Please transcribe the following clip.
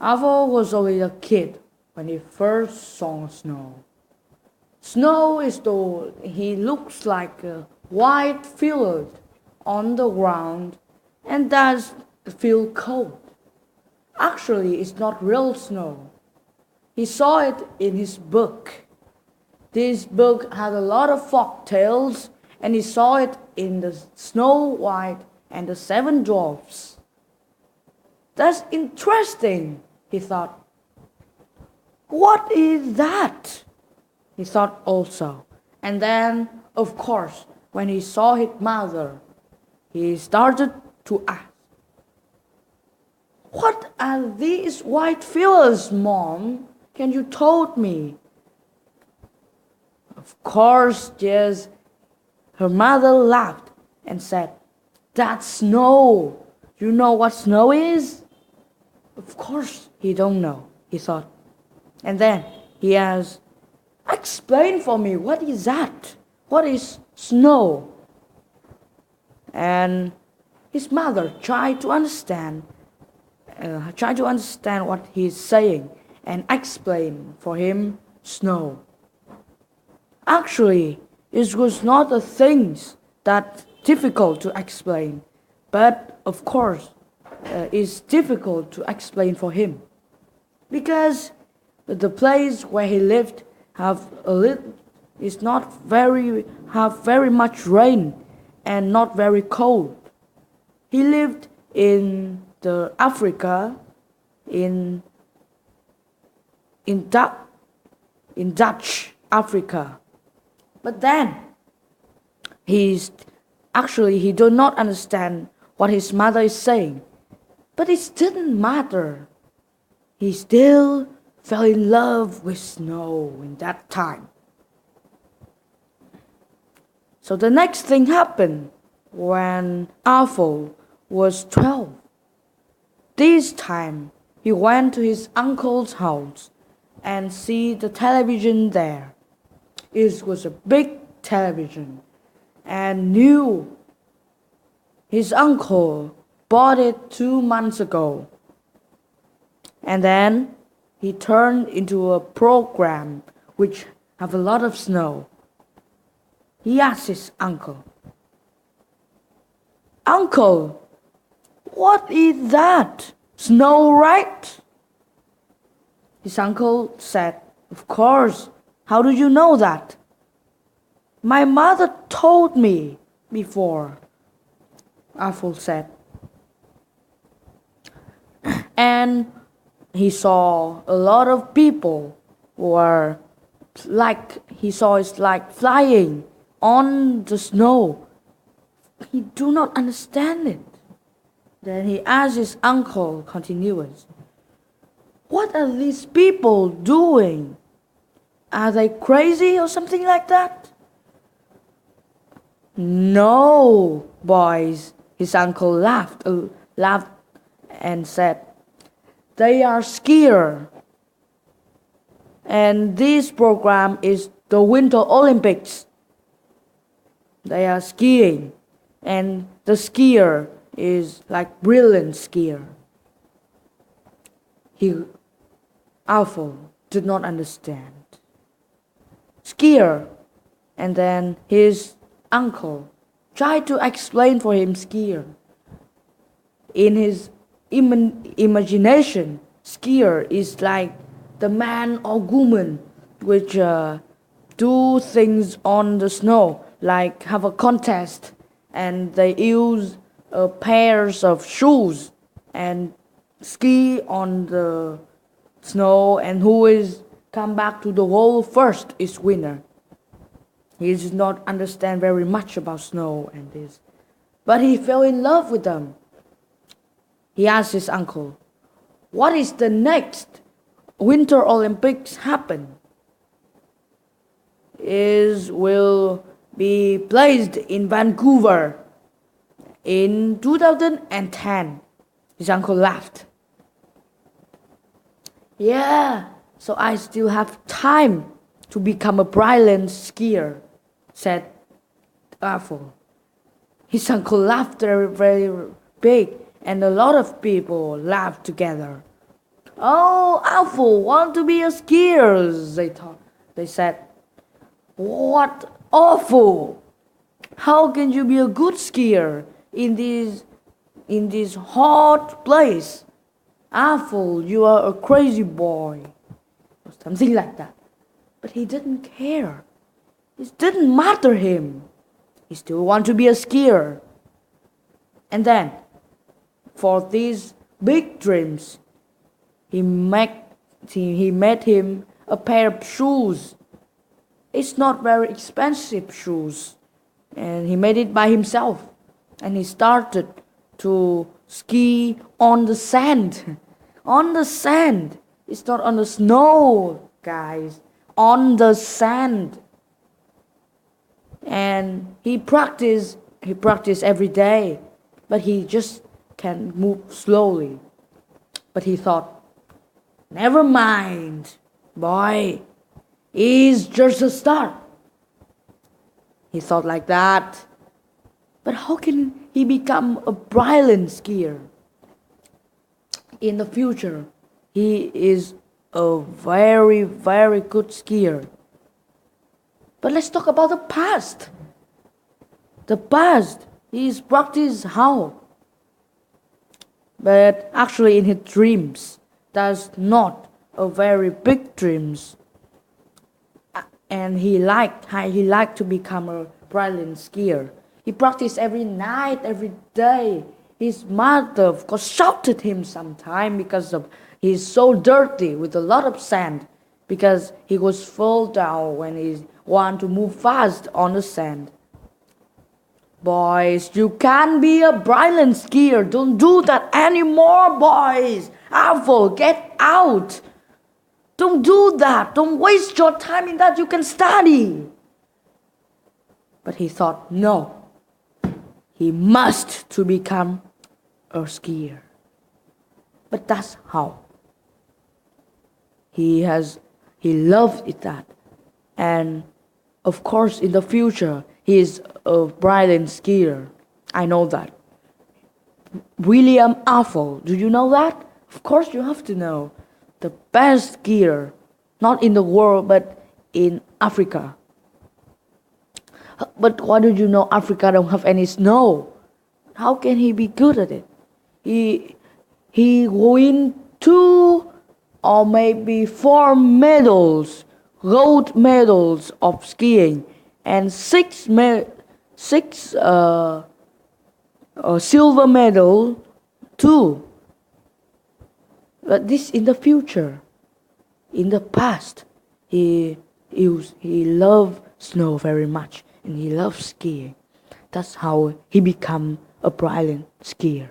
Avo was only a kid when he first saw snow. Snow is though he looks like a white field on the ground and does feel cold. Actually, it's not real snow. He saw it in his book. This book had a lot of folk tales, and he saw it in the Snow White and the Seven Dwarfs. That's interesting, he thought. What is that? He thought also. And then, of course, when he saw his mother, he started to ask, "What are these white fields, Mom? Can you told me?" Of course, yes. Her mother laughed and said, "That's snow. You know what snow is?" Of course, he don't know, he thought. And then he asked, "Explain for me, what is that? What is snow?" And his mother tried to understand what he's saying and explain for him snow. Actually, it was not a thing that difficult to explain, but of course, it's difficult to explain for him because the place where he lived have a little is not very have very much rain and not very cold. He lived in the Africa in in Dutch in Dutch Africa. But then he's he did not understand what his mother is saying. But it didn't matter. He still fell in love with snow in that time. So the next thing happened when Arthur was 12. This time he went to his uncle's house and see the television there. It was a big television and knew his uncle bought it 2 months ago. And then he turned into a program which have a lot of snow. He asked his uncle, "Uncle, what is that? Snow, right?" His uncle said, "Of course. How do you know that?" "My mother told me before," Arthur said. And he saw a lot of people were he saw it's like flying on the snow. He do not understand it. Then he asked his uncle continuous, "What are these people doing? Are they crazy or something like that?" "No, boys," his uncle laughed and said, "They are skiers. And this program is the Winter Olympics. They are skiing, and the skier is like brilliant skier." Arthur did not understand. Skier, and then his uncle tried to explain for him skier. In his imagination, skier is like the man or woman which do things on the snow, like have a contest, and they use pairs of shoes and ski on the snow, and who is come back to the wall first is winner. He did not understand very much about snow and this, but he fell in love with them. He asked his uncle, "What is the next Winter Olympics happen?" "It will be placed in Vancouver in 2010. His uncle laughed. "Yeah, so I still have time to become a brilliant skier," said Arthur. His uncle laughed very, very big, and a lot of people laughed together. Oh, Awful, want to be a skier, they thought. They said, what awful! How can you be a good skier in this hot place? Awful, you are a crazy boy. Or something like that. But he didn't care. It didn't matter him. He still wanted to be a skier. And then, for these big dreams, he made him a pair of shoes. It's not very expensive shoes. And he made it by himself. And he started to ski on the sand. On the sand. It's not on the snow, guys. On the sand. And he practiced every day. But he just can move slowly. But he thought, never mind, boy. It's just a start. He thought like that. But how can he become a brilliant skier? In the future, he is a very, very good skier. But let's talk about the past. The past, he's practiced how? But actually in his dreams, that's not a very big dreams. And he liked to become a brilliant skier. He practiced every night, every day. His mother, of course, shouted him sometime because he's so dirty with a lot of sand, because he was fall down when he want to move fast on the sand. Boys, you can't be a brilliant skier. Don't do that anymore, boys. Awful, get out. Don't do that. Don't waste your time in that. You can study. But he thought, no, he must to become a skier. But that's how. He loved it that. And of course, in the future, he is a brilliant skier. I know that. William Awful, do you know that? Of course you have to know. The best skier, not in the world, but in Africa. But why do you know Africa don't have any snow? How can he be good at it? He win 2 or maybe 4 medals, gold medals of skiing, and 6 silver medal too. But this in the future. In the past, he loved snow very much, and he loved skiing. That's how he became a brilliant skier.